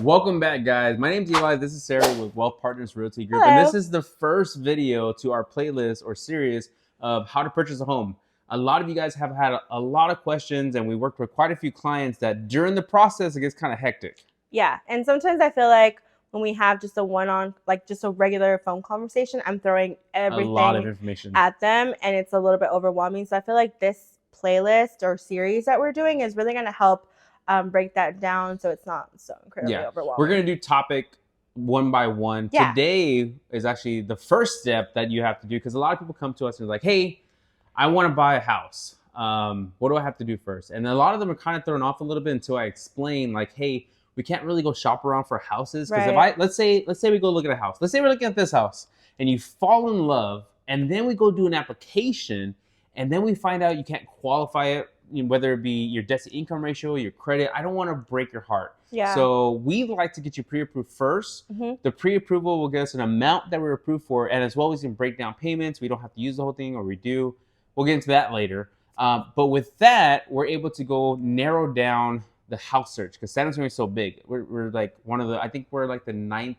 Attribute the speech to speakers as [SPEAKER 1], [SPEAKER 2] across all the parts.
[SPEAKER 1] Welcome back, guys. My name's Eli. This is Sary with Wealth Partners Realty Group.
[SPEAKER 2] Hello.
[SPEAKER 1] And this is the first video to our playlist or series of how to purchase a home. A lot of you guys have had a lot of questions, and we worked with quite a few clients that during the process, it gets kind of hectic.
[SPEAKER 2] Yeah, and sometimes I feel like when we have just a one-on, like just a regular phone conversation, I'm throwing
[SPEAKER 1] A lot of
[SPEAKER 2] everything
[SPEAKER 1] information.
[SPEAKER 2] at them, and it's a little bit overwhelming. So I feel like this playlist or series that we're doing is really going to help break that down so it's not so incredibly overwhelming.
[SPEAKER 1] We're going to do topic one by one.
[SPEAKER 2] Yeah.
[SPEAKER 1] Today is actually the first step that you have to do, because a lot of people come to us and are like, hey, I want to buy a house. What do I have to do first? And a lot of them are kind of thrown off a little bit until I explain, like, hey, we can't really go shop around for houses, because
[SPEAKER 2] Right.
[SPEAKER 1] let's say we go look at a house. Let's say we're looking at this house and you fall in love, and then we go do an application, and then we find out you can't qualify it, whether it be your debt to income ratio, your credit. I don't want to break your heart.
[SPEAKER 2] Yeah.
[SPEAKER 1] So we like to get you pre-approved first.
[SPEAKER 2] Mm-hmm.
[SPEAKER 1] The pre-approval will get us an amount that we're approved for, and as well as we can break down payments. We don't have to use the whole thing, or we do. We'll get into that later. But with that, we're able to go narrow down the house search, because San Antonio is so big. We're like I think we're like the 9th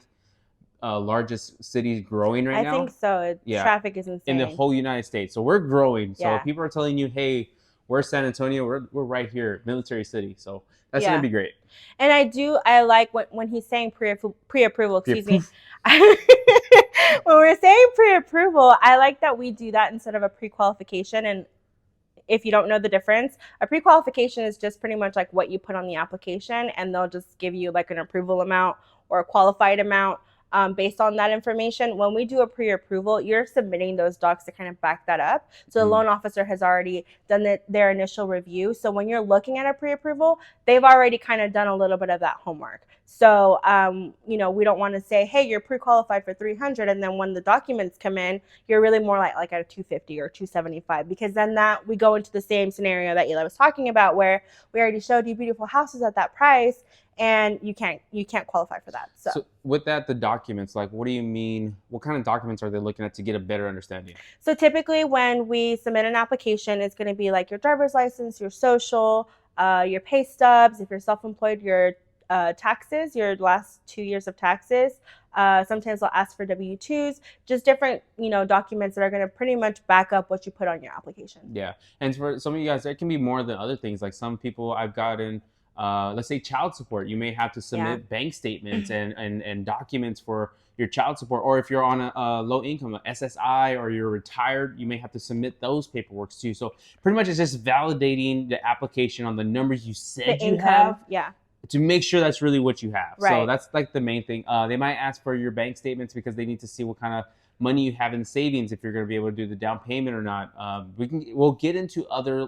[SPEAKER 1] largest city growing right now.
[SPEAKER 2] I think so. Traffic is insane
[SPEAKER 1] in the whole United States. So we're growing. So
[SPEAKER 2] Yeah.
[SPEAKER 1] if people are telling you, hey, we're San Antonio, we're right here, military city. So that's
[SPEAKER 2] Yeah.
[SPEAKER 1] going to be great.
[SPEAKER 2] And I like when he's saying pre-approval, excuse me. When we're saying pre-approval, I like that we do that instead of a pre-qualification. And if you don't know the difference, a pre-qualification is just pretty much like what you put on the application, and they'll just give you like an approval amount or a qualified amount based on that information. When we do a pre-approval, you're submitting those docs to kind of back that up. So the loan officer has already done their initial review. So when you're looking at a pre-approval, they've already kind of done a little bit of that homework. So, we don't want to say, hey, you're pre-qualified for 300. And then when the documents come in, you're really more like at a 250 or 275, because then we go into the same scenario that Eli was talking about, where we already showed you beautiful houses at that price, and you can't qualify for that. So
[SPEAKER 1] with that, the documents, like, what do you mean? What kind of documents are they looking at to get a better understanding?
[SPEAKER 2] So typically when we submit an application, it's going to be like your driver's license, your social, your pay stubs. If you're self-employed, your taxes, your last 2 years of taxes. Sometimes they'll ask for W-2s, just different, documents that are going to pretty much back up what you put on your application.
[SPEAKER 1] Yeah. And for some of you guys, it can be more than other things. Like some people I've gotten, let's say child support. You may have to submit bank statements and documents for your child support. Or if you're on a low income, SSI, or you're retired, you may have to submit those paperwork too. So pretty much it's just validating the application on the numbers you said you have.
[SPEAKER 2] Yeah.
[SPEAKER 1] To make sure that's really what you have.
[SPEAKER 2] Right.
[SPEAKER 1] So that's like the main thing. They might ask for your bank statements because they need to see what kind of money you have in savings, if you're going to be able to do the down payment or not. We'll get into other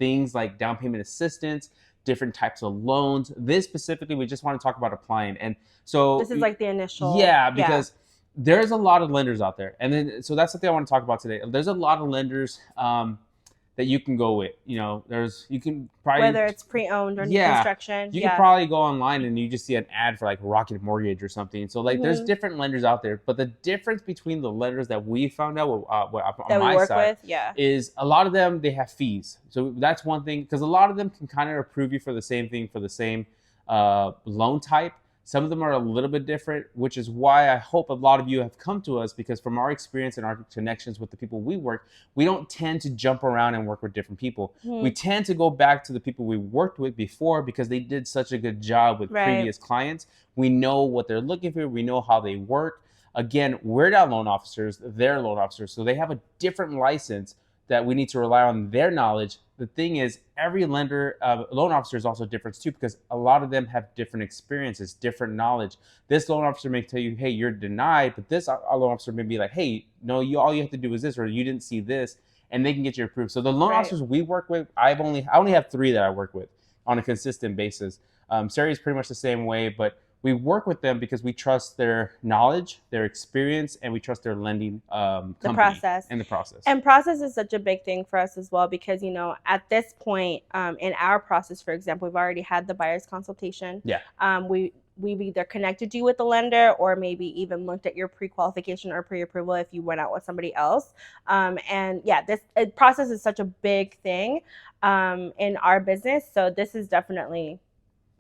[SPEAKER 1] things like down payment assistance, different types of loans. This specifically, we just want to talk about applying. And so
[SPEAKER 2] this is like the initial.
[SPEAKER 1] Yeah, because there's a lot of lenders out there. And then, so that's something I want to talk about today. There's a lot of lenders that you can go with. You can probably,
[SPEAKER 2] whether it's pre-owned or new construction.
[SPEAKER 1] You can probably go online and you just see an ad for like Rocket Mortgage or something. So like there's different lenders out there, but the difference between the lenders that we found out on my side is a lot of them, they have fees. So that's one thing, because a lot of them can kind of approve you for the same thing, for the same loan type. Some of them are a little bit different, which is why I hope a lot of you have come to us, because from our experience and our connections with the people we work, we don't tend to jump around and work with different people. We tend to go back to the people we worked with before, because they did such a good job with previous clients. We know what they're looking for. We know how they work. Again, we're not loan officers. They're loan officers. So they have a different license that we need to rely on their knowledge. The thing is, every lender, loan officer is also different too, because a lot of them have different experiences, different knowledge. This loan officer may tell you, hey, you're denied, but this loan officer may be like, hey, no, all you have to do is this, or you didn't see this, and they can get you approved. So the loan officers we work with, I only have 3 that I work with on a consistent basis. Sary is pretty much the same way, but we work with them because we trust their knowledge, their experience, and we trust their lending company and the process.
[SPEAKER 2] And process is such a big thing for us as well, because, at this point in our process, for example, we've already had the buyer's consultation.
[SPEAKER 1] Yeah.
[SPEAKER 2] We've either connected you with the lender, or maybe even looked at your pre-qualification or pre-approval if you went out with somebody else. This process is such a big thing in our business. So this is definitely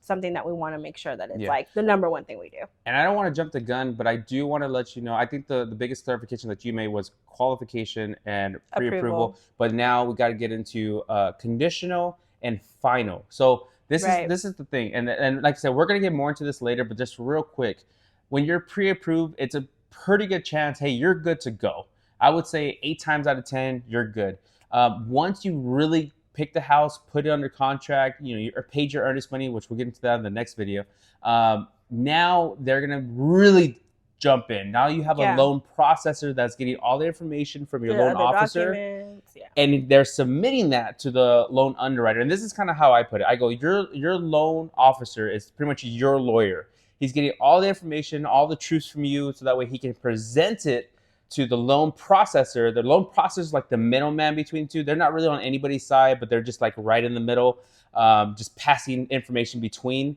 [SPEAKER 2] something that we want to make sure that it's like the number one thing we do.
[SPEAKER 1] And I don't want to jump the gun, but I do want to let you know, I think the biggest clarification that you made was qualification and pre-approval, but now we got to get into conditional and final. So this is the thing. And like I said, we're going to get more into this later, but just real quick, when you're pre-approved, it's a pretty good chance, hey, you're good to go. I would say 8 times out of 10, you're good. Once you really pick the house, put it under contract, you paid your earnest money, which we'll get into that in the next video. Now they're going to really jump in. Now you have a loan processor that's getting all the information from your loan officer, and they're submitting that to the loan underwriter. And this is kind of how I put it. I go, your loan officer is pretty much your lawyer. He's getting all the information, all the truths from you, so that way he can present it to the loan processor. The loan processor is like the middleman between the two. They're not really on anybody's side, but they're just like right in the middle, just passing information between.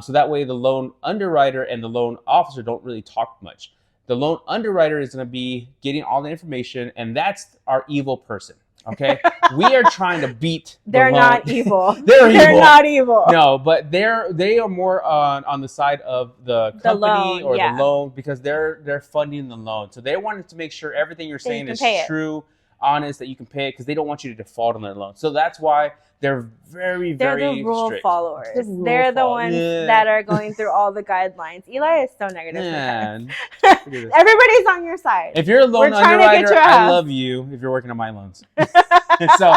[SPEAKER 1] So that way the loan underwriter and the loan officer don't really talk much. The loan underwriter is going to be getting all the information, and that's our evil person. Okay, we are trying to beat.
[SPEAKER 2] They're not evil.
[SPEAKER 1] They're
[SPEAKER 2] not evil.
[SPEAKER 1] No, but they are more on the side of the company or the loan, because they're funding the loan. So they wanted to make sure everything you're saying is true, honest, that you can pay it, because they don't want you to default on their loan. So that's why they're very
[SPEAKER 2] the rule
[SPEAKER 1] strict.
[SPEAKER 2] Followers. They're the ones that are going through all the guidelines. Eli is so negative. Everybody's on your side.
[SPEAKER 1] If you're a loan underwriter, I love you if you're working on my loans. So,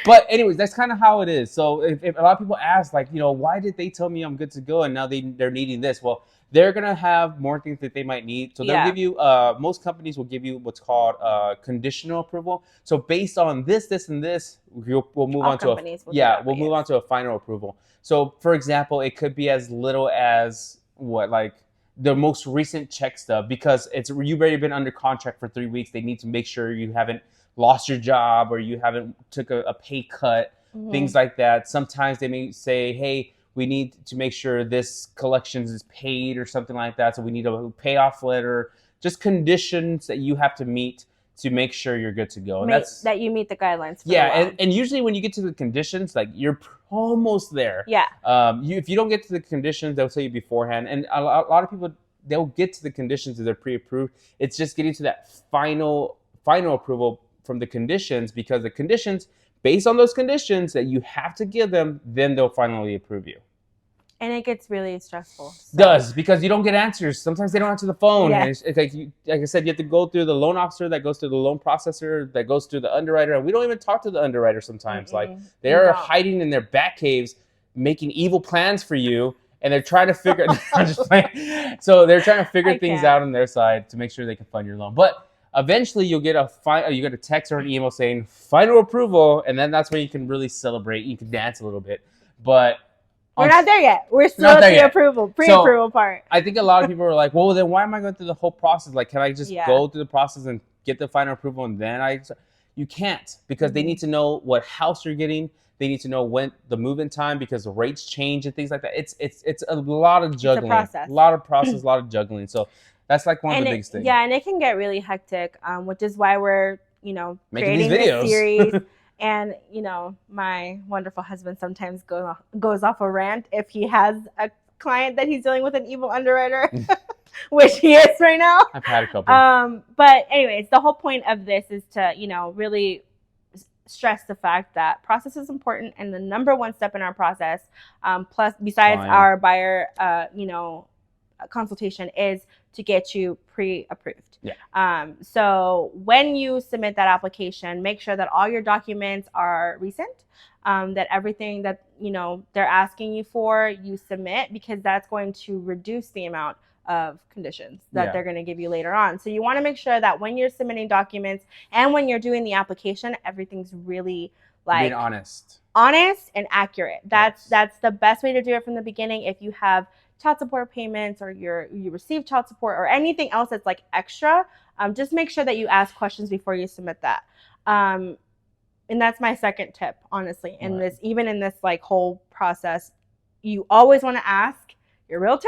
[SPEAKER 1] but anyways, that's kind of how it is. So if a lot of people ask, like, why did they tell me I'm good to go and now they're needing this? Well, they're going to have more things that they might need. So they'll give you, most companies will give you what's called conditional approval. So based on this, and this, we'll move on to move on to a final approval. So for example, it could be as little as the most recent check stub, because you've already been under contract for 3 weeks. They need to make sure you haven't lost your job or you haven't took a pay cut, things like that. Sometimes they may say, hey, we need to make sure this collections is paid or something like that. So we need a payoff letter, just conditions that you have to meet to make sure you're good to go. And
[SPEAKER 2] that you meet the guidelines.
[SPEAKER 1] And usually when you get to the conditions, like, you're almost there. Yeah. If you don't get to the conditions, they'll tell you beforehand. And a lot of people, they'll get to the conditions if they're pre-approved. It's just getting to that final approval from the conditions, because the conditions, based on those conditions that you have to give them, then they'll finally approve you.
[SPEAKER 2] And it gets really stressful.
[SPEAKER 1] So. Does, because you don't get answers. Sometimes they don't answer the phone. Yeah. And it's like I said, you have to go through the loan officer, that goes through the loan processor, that goes through the underwriter. And we don't even talk to the underwriter sometimes. Like, they're hiding in their bat caves, making evil plans for you. And they're trying to figure So they're trying to figure things out on their side to make sure they can fund your loan. But eventually you'll get a text or an email saying final approval. And then that's when you can really celebrate. You can dance a little bit. But
[SPEAKER 2] we're not there yet. We're still at the pre-approval part.
[SPEAKER 1] I think a lot of people are like, well, then why am I going through the whole process? Like, can I just go through the process and get the final approval and then you can't, because they need to know what house you're getting. They need to know when the move-in time, because the rates change and things like that. It's a lot of juggling. It's a process. A lot of juggling. So that's like one of the biggest things.
[SPEAKER 2] Yeah, and it can get really hectic, which is why we're, creating this series. And, my wonderful husband sometimes goes off a rant if he has a client that he's dealing with an evil underwriter, which he is right now.
[SPEAKER 1] I've had a couple.
[SPEAKER 2] But anyways, the whole point of this is to, really stress the fact that process is important. And the number one step in our process, plus besides our buyer, consultation, is to get you pre-approved. Yeah. So when you submit that application, make sure that all your documents are recent, that everything that, they're asking you for, you submit, because that's going to reduce the amount of conditions that they're going to give you later on. So you want to make sure that when you're submitting documents and when you're doing the application, everything's really being honest and accurate. That's the best way to do it from the beginning. If you have child support payments or you receive child support or anything else that's like extra, just make sure that you ask questions before you submit that. And that's my second tip, honestly. In this like whole process, you always want to ask your realtor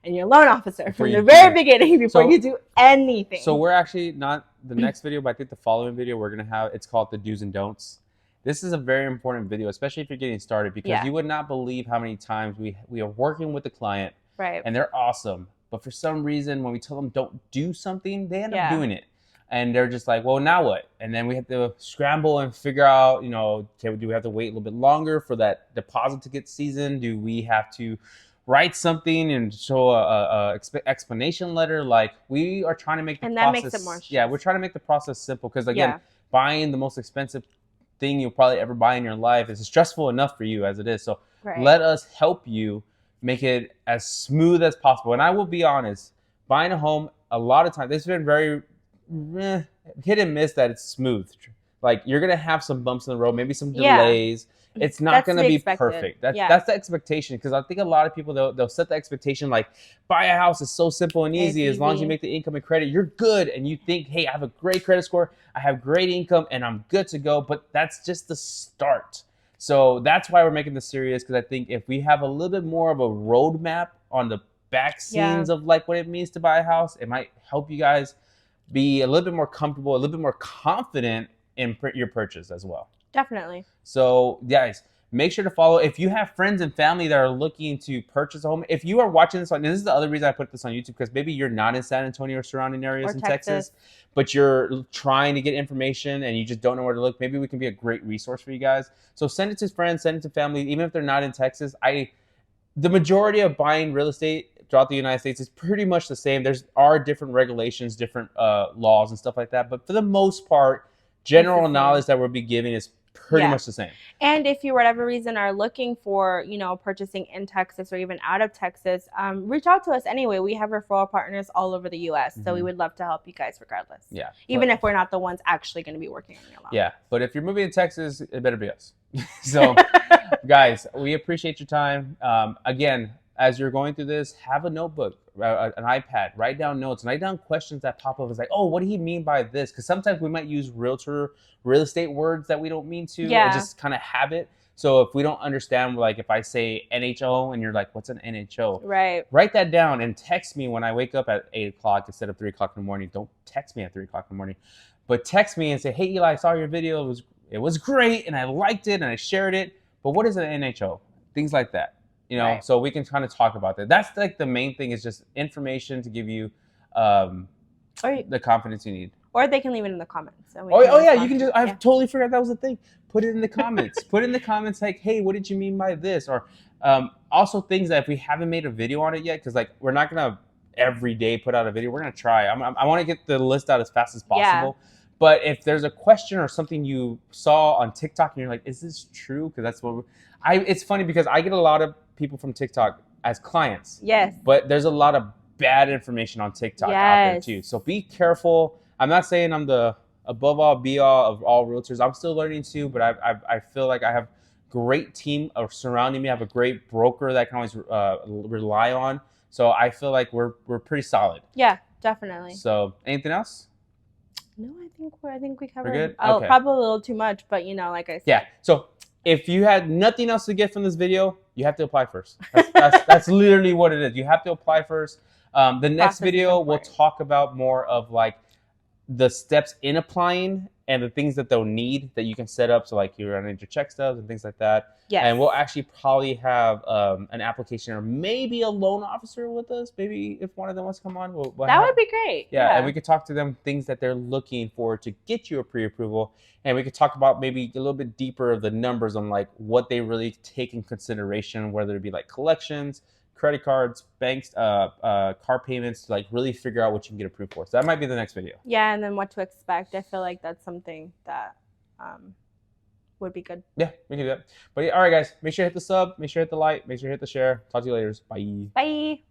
[SPEAKER 2] and your loan officer from the very beginning before you do anything.
[SPEAKER 1] So we're actually not the next video, but I think the following video we're gonna have, it's called the do's and don'ts. this is a very important video, especially if you're getting started, because you would not believe how many times we are working with the client, and they're awesome, but for some reason when we tell them don't do something, they end up doing it. And they're just like, well, now what? And then we have to scramble and figure out, you know, do we have to wait a little bit longer for that deposit to get seasoned? Do we have to write something and show a explanation letter? Like, we are trying to make the process. And that makes it more stressful. Yeah, we're trying to make the process simple, because again, buying the most expensive thing you'll probably ever buy in your life is stressful enough for you as it is. So let us help you make it as smooth as possible. And I will be honest, buying a home, a lot of times, it's been very hit and miss that it's smooth. Like, you're gonna have some bumps in the road, maybe some delays. It's not gonna be perfect. That's the expectation, because I think a lot of people they'll set the expectation like, buy a house is so simple and easy. As long as you make the income and credit, you're good. And you think, hey, I have a great credit score, I have great income, and I'm good to go. But that's just the start. So that's why we're making this series, because I think if we have a little bit more of a roadmap on the back scenes of like what it means to buy a house, it might help you guys be a little bit more comfortable, a little bit more confident in your purchase as well.
[SPEAKER 2] Definitely.
[SPEAKER 1] So guys, make sure to follow. If you have friends and family that are looking to purchase a home, if you are watching this and this is the other reason I put this on YouTube, because maybe you're not in San Antonio or surrounding areas in Texas, but you're trying to get information and you just don't know where to look, maybe we can be a great resource for you guys. So send it to friends, send it to family, even if they're not in Texas. The majority of buying real estate throughout the United States is pretty much the same. There are different regulations, different laws and stuff like that. But for the most part, general knowledge that we'll be giving is pretty much the same.
[SPEAKER 2] And if you, for whatever reason, are looking for, you know, purchasing in Texas or even out of Texas, reach out to us anyway. We have referral partners all over the U.S. So we would love to help you guys regardless. Yeah. Even if we're not the ones actually going to be working on your loan. Yeah.
[SPEAKER 1] But if you're moving to Texas, it better be us. So, guys, we appreciate your time. Again, as you're going through this, have a notebook, an iPad, write down notes, write down questions that pop up. It's like, oh, what do he mean by this? Because sometimes we might use real estate words that we don't mean to. It's just kind of habit. So if we don't understand, like if I say NHO and you're like, what's an NHO?
[SPEAKER 2] Right.
[SPEAKER 1] Write that down and text me when I wake up at 8 o'clock instead of 3 o'clock in the morning. Don't text me at 3 o'clock in the morning, but text me and say, hey, Eli, I saw your video. It was great and I liked it and I shared it. But what is an NHO? Things like that. You know, so we can kind of talk about that. That's like the main thing, is just information to give you the confidence you need.
[SPEAKER 2] Or they can leave it in the comments.
[SPEAKER 1] You can just, I totally forgot that was a thing. Put it in the comments. Put it in the comments like, hey, what did you mean by this? Or also things that if we haven't made a video on it yet, because like we're not going to every day put out a video. We're going to try. I want to get the list out as fast as possible. But if there's a question or something you saw on TikTok and you're like, is this true? Because that's what it's funny because I get a lot of people from TikTok as clients.
[SPEAKER 2] Yes.
[SPEAKER 1] But there's a lot of bad information on TikTok out there too. So be careful. I'm not saying I'm the above all, be all of all realtors. I'm still learning too, but I feel like I have great team surrounding me. I have a great broker that I can always rely on. So I feel like we're pretty solid.
[SPEAKER 2] Yeah, definitely.
[SPEAKER 1] So anything else?
[SPEAKER 2] No, I think we covered.
[SPEAKER 1] We're good?
[SPEAKER 2] Okay. Probably a little too much, but you know, like I said.
[SPEAKER 1] Yeah. So if you had nothing else to get from this video, you have to apply first. That's literally what it is. You have to apply first. The next video, we'll talk about more of like the steps in applying and the things that they'll need that you can set up. So like you're running your check stubs and things like that.
[SPEAKER 2] Yes.
[SPEAKER 1] And we'll actually probably have an application or maybe a loan officer with us. Maybe if one of them wants to come on,
[SPEAKER 2] that would be great.
[SPEAKER 1] Yeah, and we could talk to them things that they're looking for to get you a pre-approval. And we could talk about maybe a little bit deeper of the numbers on like what they really take in consideration, whether it be like collections, credit cards, banks, car payments, to like really figure out what you can get approved for. So that might be the next video.
[SPEAKER 2] Yeah, and then what to expect. I feel like that's something that would be good.
[SPEAKER 1] Yeah, we can do that. But yeah, all right, guys, make sure you hit the sub, make sure you hit the like, make sure you hit the share. Talk to you later. Bye.
[SPEAKER 2] Bye.